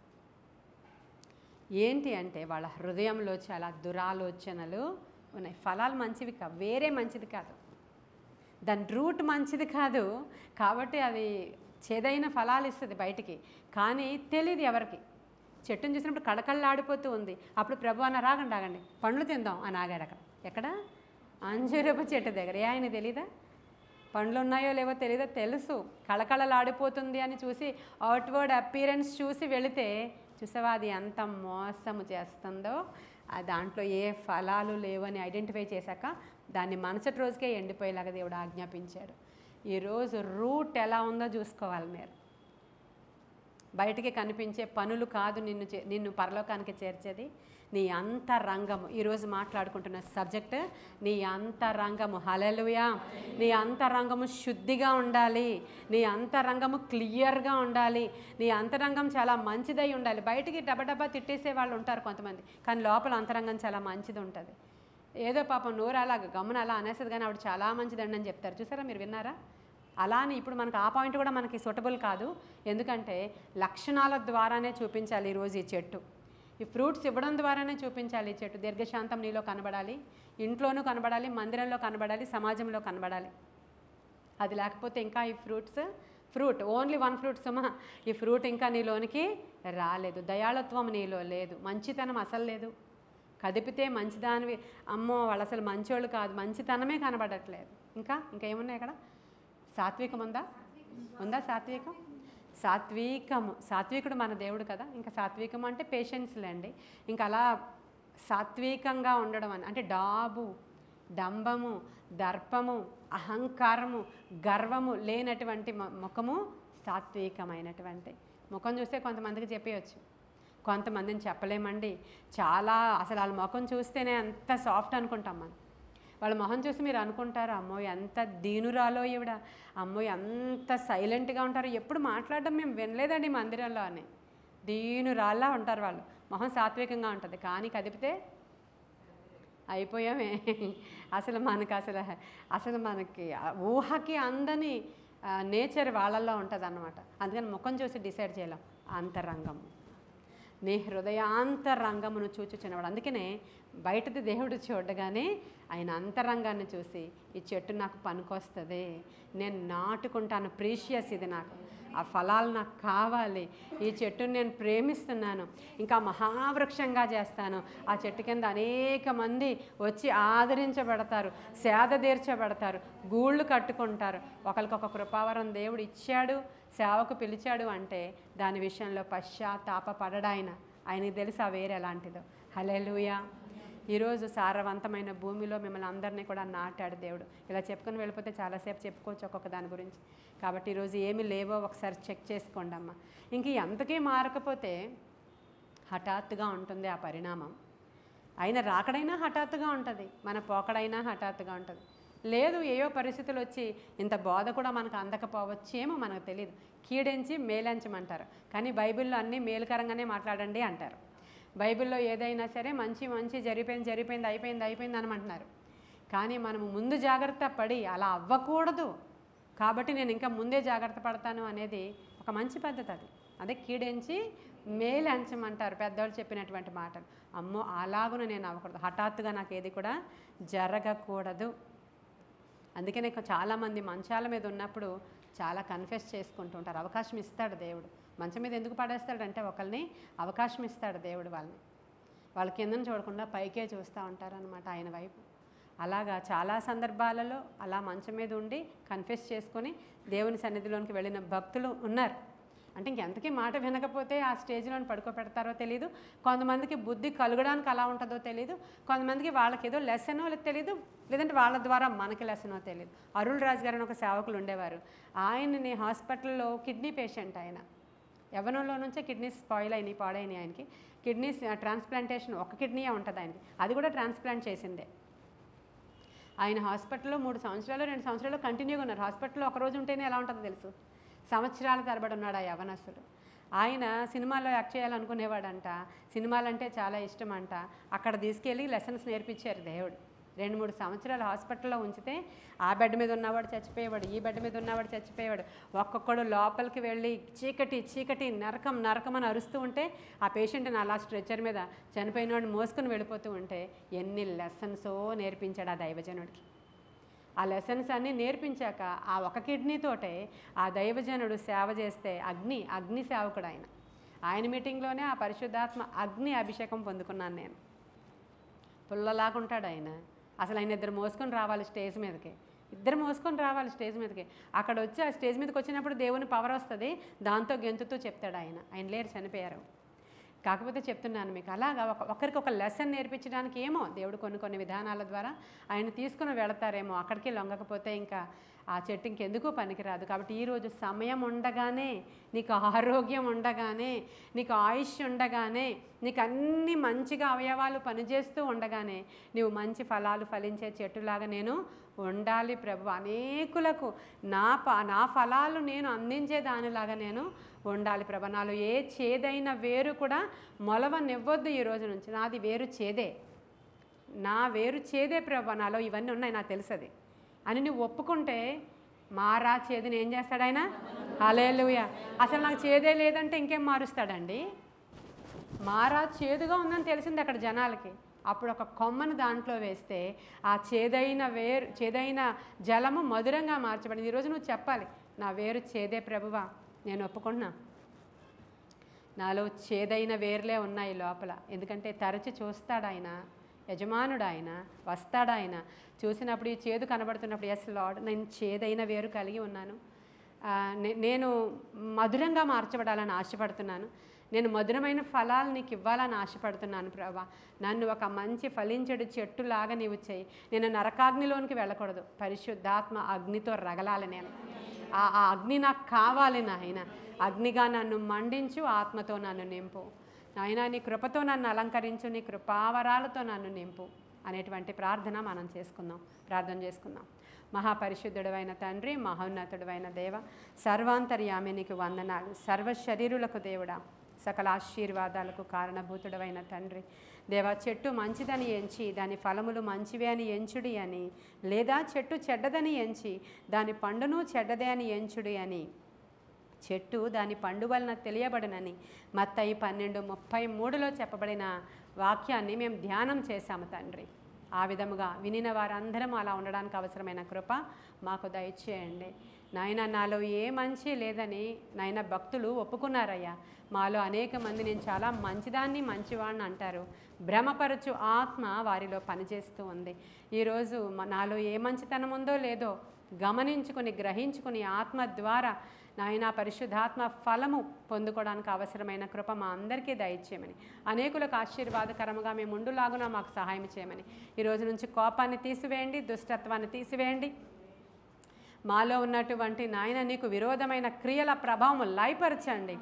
ఏంటి అంటే వాళ్ళ హృదయంలో చాలా దురాలోచనలు ఉన్నాయి. ఫలాలు మంచివి కాదు, వేరే మంచిది కాదు, దాని రూట్ మంచిది కాదు, కాబట్టి అది చేదైన ఫలాలు ఇస్తుంది బయటికి, కానీ తెలియదు ఎవరికి. చెట్టును చూసినప్పుడు కడకళ్ళాడిపోతూ ఉంది. అప్పుడు ప్రభు అన్న రాగండి పండ్లు తిందాం అని ఆగాడు అక్కడ. ఎక్కడ? అంజూరపు చెట్టు దగ్గర. ఆయన తెలీదా? పండ్లు ఉన్నాయో లేవో తెలీదా? తెలుసు. కళకళలాడిపోతుంది అని చూసి అవుట్వర్డ్ అపీరెన్స్ చూసి వెళితే చూసావా అది ఎంత మోసము చేస్తుందో. దాంట్లో ఏ ఫలాలు లేవని ఐడెంటిఫై చేశాక దాన్ని మరుసటి రోజుకే ఎండిపోయేలాగా దేవుడు ఆజ్ఞాపించాడు. ఈరోజు రూట్ ఎలా ఉందో చూసుకోవాలి మీరు. బయటికి కనిపించే పనులు కాదు నిన్ను పరలోకానికి చేర్చేది, నీ అంతరంగము. ఈరోజు మాట్లాడుకుంటున్న సబ్జెక్ట్ నీ అంతరంగము. హల్లెలూయా. నీ అంతరంగము శుద్ధిగా ఉండాలి, నీ అంతరంగము క్లియర్గా ఉండాలి, నీ అంతరంగం చాలా మంచిదై ఉండాలి. బయటికి డబ్బా తిట్టేసే వాళ్ళు ఉంటారు కొంతమంది, కానీ లోపల అంతరంగం చాలా మంచిది ఉంటుంది. ఏదో పాపం నోరు అలా గమ్మున అలా అనేస్తుంది, కానీ ఆవిడ చాలా మంచిదండి అని చెప్తారు. చూసారా, మీరు విన్నారా? అలా అని ఇప్పుడు మనకు ఆ పాయింట్ కూడా మనకి సూటబుల్ కాదు. ఎందుకంటే లక్షణాల ద్వారానే చూపించాలి ఈరోజు ఈ చెట్టు. ఈ ఫ్రూట్స్ ఇవ్వడం ద్వారానే చూపించాలి ఈ చెట్టు. దీర్ఘశాంతం నీలో కనబడాలి, ఇంట్లోనూ కనబడాలి, మందిరంలో కనబడాలి, సమాజంలో కనబడాలి. అది లేకపోతే ఇంకా ఈ ఫ్రూట్ ఓన్లీ వన్ ఫ్రూట్ సుమా, ఈ ఫ్రూట్ ఇంకా నీలోనికి రాలేదు. దయాళత్వం నీలో లేదు, మంచితనం అసలు లేదు. కదిపితే మంచిదానివి, అమ్మో వాళ్ళు అసలు మంచోళ్ళు కాదు, మంచితనమే కనబడట్లేదు. ఇంకా ఏమున్నాయి అక్కడ? సాత్వికం ఉందా సాత్వికము. సాత్వికుడు మన దేవుడు కదా. ఇంకా సాత్వికం అంటే పేషెన్స్లేండి. ఇంకా అలా సాత్వికంగా ఉండడం అంటే డంబము, దర్పము, అహంకారము, గర్వము లేనటువంటి ముఖము సాత్వికమైనటువంటి ముఖం. చూస్తే కొంతమందికి చెప్పేయచ్చు, కొంతమందిని చెప్పలేమండి. చాలా అసలు వాళ్ళ ముఖం చూస్తేనే అంత సాఫ్ట్ అనుకుంటాం మనం. వాళ్ళ మొహం చూసి మీరు అనుకుంటారు, అమ్మో ఎంత దీనురాలో ఈవిడ, అమ్మో ఎంత సైలెంట్గా ఉంటారు, ఎప్పుడు మాట్లాడడం మేము వినలేదండి మందిరంలో అని. దీనురాల్లా ఉంటారు వాళ్ళు. మొహం సాత్వికంగా ఉంటుంది, కానీ కదిపితే అయిపోయామే. అసలు మనకి ఊహకి అందని నేచర్ వాళ్ళల్లో ఉంటుంది అన్నమాట. అందుకని ముఖం చూసి డిసైడ్ చేయలేం. అంతరంగము, నీ హృదయాంతరంగమును చూచుచున్నవాడు. అందుకనే బయటది దేవుడు చూడగానే ఆయన అంతరంగాన్ని చూసి ఈ చెట్టు నాకు పనికొస్తుంది, నేను నాటుకుంటాను, ప్రీషియస్ ఇది నాకు, ఆ ఫలాలు నాకు కావాలి, ఈ చెట్టుని నేను ప్రేమిస్తున్నాను, ఇంకా మహావృక్షంగా చేస్తాను. ఆ చెట్టు కింద అనేక మంది వచ్చి ఆదరించబడతారు, సేద తీర్చబడతారు, గూళ్ళు కట్టుకుంటారు. ఒకరికొక కృపావరం దేవుడు ఇచ్చాడు, సేవకు పిలిచాడు అంటే దాని విషయంలో పశ్చాత్తాపపడడాయన. ఆయనకి తెలుసు ఆ వేరు ఎలాంటిదో. హల్లెలూయా. ఈరోజు సారవంతమైన భూమిలో మిమ్మల్ని అందరినీ కూడా నాటాడు దేవుడు. ఇలా చెప్పుకొని వెళ్ళిపోతే చాలాసేపు చెప్పుకోవచ్చు ఒక్కొక్క దాని గురించి. కాబట్టి ఈరోజు ఏమి లేవో ఒకసారి చెక్ చేసుకోండి అమ్మ. ఇంక ఎంతకీ మారకపోతే హఠాత్తుగా ఉంటుంది ఆ పరిణామం. ఆయన రాకడైనా హఠాత్తుగా ఉంటుంది, మన పోకడైనా హఠాత్తుగా ఉంటుంది. లేదు ఏయో పరిస్థితులు వచ్చి ఇంత బోధ కూడా మనకు అందకపోవచ్చేమో, మనకు తెలియదు. కీడెంచి మేలంచమంటారు, కానీ బైబిల్లో అన్నీ మేలుకరంగానే మాట్లాడండి అంటారు. బైబిల్లో ఏదైనా సరే మంచి జరిపోయింది అయిపోయింది అనమంటున్నారు. కానీ మనము ముందు జాగ్రత్త పడి అలా అవ్వకూడదు కాబట్టి నేను ఇంకా ముందే జాగ్రత్త పడతాను అనేది ఒక మంచి పద్ధతి. అదే కీడెంచి మేలంచమంటారు పెద్దవాళ్ళు చెప్పినటువంటి మాటలు. అమ్మో అలాగున నేను అవ్వకూడదు, హఠాత్తుగా నాకు ఏది కూడా జరగకూడదు. అందుకనే చాలామంది మంచాల మీద ఉన్నప్పుడు చాలా కన్ఫెస్ చేసుకుంటూ ఉంటారు. అవకాశం ఇస్తాడు దేవుడు. మంచం మీద ఎందుకు పడేస్తాడంటే ఒకరిని అవకాశం ఇస్తాడు దేవుడు. వాళ్ళ కిందను చూడకుండా పైకే చూస్తూ ఉంటారనమాట ఆయన వైపు. అలాగా చాలా సందర్భాలలో అలా మంచం మీద ఉండి కన్ఫెస్ చేసుకొని దేవుని సన్నిధిలోనికి వెళ్ళిన భక్తులు ఉన్నారు. అంటే ఇంకెంతకీ మాట వినకపోతే ఆ స్టేజ్లో పడుకోబెడతారో తెలియదు. కొంతమందికి బుద్ధి కలగడానికి అలా ఉంటుందో తెలియదు. కొంతమందికి వాళ్ళకి ఏదో లెసనో తెలియదు, లేదంటే వాళ్ళ ద్వారా మనకి లెసనో తెలియదు. అరుళ్ రాజు గారు అని ఒక సేవకులు ఉండేవారు. ఆయనని హాస్పిటల్లో కిడ్నీ పేషెంట్. ఆయన యవ్వనంలో నుంచే కిడ్నీస్ పాడైనాయి ఆయనకి. కిడ్నీస్ ట్రాన్స్ప్లాంటేషన్, ఒక కిడ్నీయే ఉంటుంది ఆయనకి, అది కూడా ట్రాన్స్ప్లాంట్ చేసిందే. ఆయన హాస్పిటల్లో 3 సంవత్సరాలు 2 సంవత్సరాలు కంటిన్యూగా ఉన్నారు. హాస్పిటల్లో ఒకరోజు ఉంటేనే ఎలా ఉంటుందో తెలుసు, సంవత్సరాల తరబడి ఉన్నాడు ఆ యవనస్తుడు. ఆయన సినిమాల్లో యాక్ట్ చేయాలనుకునేవాడంట, సినిమాలంటే చాలా ఇష్టం అంట. అక్కడ తీసుకెళ్ళి లెసన్స్ నేర్పించారు దేవుడు. 2-3 సంవత్సరాలు హాస్పిటల్లో ఉంచితే ఆ బెడ్ మీద ఉన్నవాడు చచ్చిపోయేవాడు, ఈ బెడ్ మీద ఉన్నవాడు చచ్చిపోయేవాడు. ఒక్కొక్కడు లోపలికి వెళ్ళి చీకటి నరకం అని అరుస్తూ ఉంటే ఆ పేషెంట్ని అలా స్ట్రెచ్చర్ మీద చనిపోయిన వాడిని మోసుకుని వెళ్ళిపోతూ ఉంటే ఎన్ని లెసన్సో నేర్పించాడు ఆ దైవజనుడికి. ఆ లెసన్స్ అన్నీ నేర్పించాక ఆ ఒక కిడ్నీతోటే ఆ దైవజనుడు సేవ చేస్తే అగ్ని సేవకుడు ఆయన మీటింగ్లోనే ఆ పరిశుద్ధాత్మ అగ్ని అభిషేకం పొందుకున్నాను నేను. పుల్లలాగుంటాడు ఆయన. అసలు ఆయన ఇద్దరు మోసుకొని రావాలి స్టేజ్ మీదకి. అక్కడ వచ్చి ఆ స్టేజ్ మీదకి వచ్చినప్పుడు దేవుని పవర్ వస్తుంది, దాంతో గెంతుతూ చెప్తాడు ఆయన లేరు, చనిపోయారు. కాకపోతే చెప్తున్నాను మీకు, అలాగా ఒకరికి ఒక లెసన్ నేర్పించడానికి ఏమో దేవుడు కొన్ని విధానాల ద్వారా ఆయన తీసుకుని వెళతారేమో. అక్కడికి లొంగకపోతే ఇంకా ఆ చెట్టు ఇంకెందుకు పనికిరాదు. కాబట్టి ఈరోజు సమయం ఉండగానే, నీకు ఆరోగ్యం ఉండగానే, నీకు ఆయుష్ ఉండగానే, నీకు అన్ని మంచిగా అవయవాలు పనిచేస్తూ ఉండగానే నువ్వు మంచి ఫలాలు ఫలించే చెట్టులాగా నేను ఉండాలి ప్రభు. అనేకులకు నా ఫలాలు నేను అందించే దానిలాగా నేను ఉండాలి ప్రభు. నాలో ఏ చేదైన వేరు కూడా మొలవనివ్వద్దు ఈ రోజు నుంచి. నాది వేరు చేదే, నా వేరు చేదే ప్రభు, నాలో ఇవన్నీ ఉన్నాయి, నాకు తెలుసది అని నువ్వు ఒప్పుకుంటే మారా చేదుని ఏం చేస్తాడు ఆయన? హల్లెలూయా. అసలు నాకు చేదే లేదంటే ఇంకేం మారుస్తాడండి? మారా చేదుగా ఉందని తెలిసింది అక్కడ జనాలకి. అప్పుడు ఒక కొమ్మను దాంట్లో వేస్తే ఆ చేదైన జలము మధురంగా మార్చబడింది. ఈరోజు నువ్వు చెప్పాలి, నా వేరు చేదే ప్రభువా, నేను ఒప్పుకుంటున్నా, నాలో చేదైన వేర్లే ఉన్నాయి లోపల. ఎందుకంటే తరచి చూస్తాడు ఆయన, యజమానుడు ఆయన, వస్తాడు ఆయన. చూసినప్పుడు ఈ చేదు కనబడుతున్నప్పుడు, ఎస్ లార్డ్, నేను చేదైన వేరు కలిగి ఉన్నాను, నేను మధురంగా మార్చబడాలని ఆశపడుతున్నాను, నేను మధురమైన ఫలాలు నీకు ఇవ్వాలని ఆశపడుతున్నాను ప్రభా. నన్ను ఒక మంచి ఫలించడు చెట్టులాగా నీవు చేయి. నేను నరకాగ్నిలోనికి వెళ్ళకూడదు, పరిశుద్ధాత్మ అగ్నితో రగలాలి. నేను ఆ అగ్ని నాకు కావాలి నాయన. అగ్నిగా నన్ను మండించు, ఆత్మతో నన్ను నింపు నాయన. నీ కృపతో నన్ను అలంకరించు, నీ కృపావరాలతో నన్ను నింపు అనేటువంటి ప్రార్థన మనం ప్రార్థన చేసుకుందాం. మహాపరిశుద్ధుడైన తండ్రి, మహోన్నతుడైన దేవ, సర్వాంతర్యామి నీకు వందనాలు. సర్వశరీరులకు దేవుడా, సకల ఆశీర్వాదాలకు కారణభూతుడైన తండ్రి దేవా, చెట్టు మంచిదని ఎంచి దాని ఫలములు మంచివే అని ఎంచుడి అని, లేదా చెట్టు చెడ్డదని ఎంచి దాని పండును చెడ్డదే అని ఎంచుడి అని, చెట్టు దాని పండు వలన తెలియబడనని మత్తయి 12:33లో చెప్పబడిన వాక్యాన్ని మేము ధ్యానం చేశాము తండ్రి. ఆ విధముగా వినిన వారందరం అలా ఉండడానికి అవసరమైన కృప మాకు దయచేయండి నాయన. నాలో ఏ మంచి లేదని నాయన భక్తులు ఒప్పుకున్నారయ్యా. మాలో అనేక మంది నేను చాలా మంచిదాన్ని, మంచివాడిని అంటారు. భ్రమపరచు ఆత్మ వారిలో పనిచేస్తూ ఉంది. ఈరోజు నాలో ఏ మంచితనం ఉందో లేదో గమనించుకుని, గ్రహించుకుని ఆత్మ ద్వారా నాయన పరిశుద్ధాత్మ ఫలము పొందుకోవడానికి అవసరమైన కృప మా అందరికీ దయచేయమని, అనేకులకు ఆశీర్వాదకరముగా మేము ఉండులాగున మాకు సహాయం చేయమని, ఈరోజు నుంచి కోపాన్ని తీసివేయండి, దుష్టత్వాన్ని తీసివేయండి. మాలో ఉన్నటువంటి నాయన నీకు విరోధమైన క్రియల ప్రభావం లయపరచండి.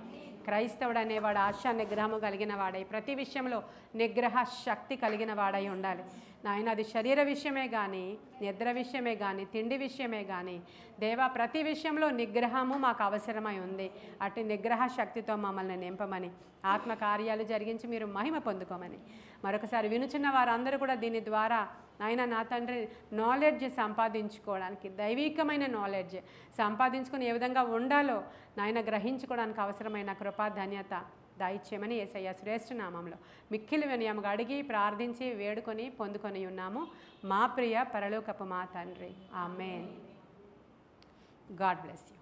క్రైస్తవుడు అనేవాడు ఆశా నిగ్రహము కలిగిన వాడై, ప్రతి విషయంలో నిగ్రహ శక్తి కలిగిన వాడై ఉండాలి నాయన. అది శరీర విషయమే కానీ, నిద్ర విషయమే కానీ, తిండి విషయమే కానీ దేవా, ప్రతి విషయంలో నిగ్రహము మాకు అవసరమై ఉంది. అటు నిగ్రహ శక్తితో మమ్మల్ని నింపమని, ఆత్మకార్యాలు జరిగించి మీరు మహిమ పొందుకోమని మరొకసారి వినుచున్న వారందరూ కూడా దీని ద్వారా నాయన నా తండ్రి నాలెడ్జ్ సంపాదించుకోవడానికి, దైవికమైన నాలెడ్జ్ సంపాదించుకొని ఏ విధంగా ఉండాలో నాయన గ్రహించుకోవడానికి అవసరమైన కృపా ధన్యత దయచేయమని యేసయ్య శ్రేష్ఠ నామంలో మిక్కిలి వినయముగా అడిగి ప్రార్థించి వేడుకొని పొందుకొని ఉన్నాము మా ప్రియ పరలోకపు మా తండ్రి. ఆమేన్. God bless you.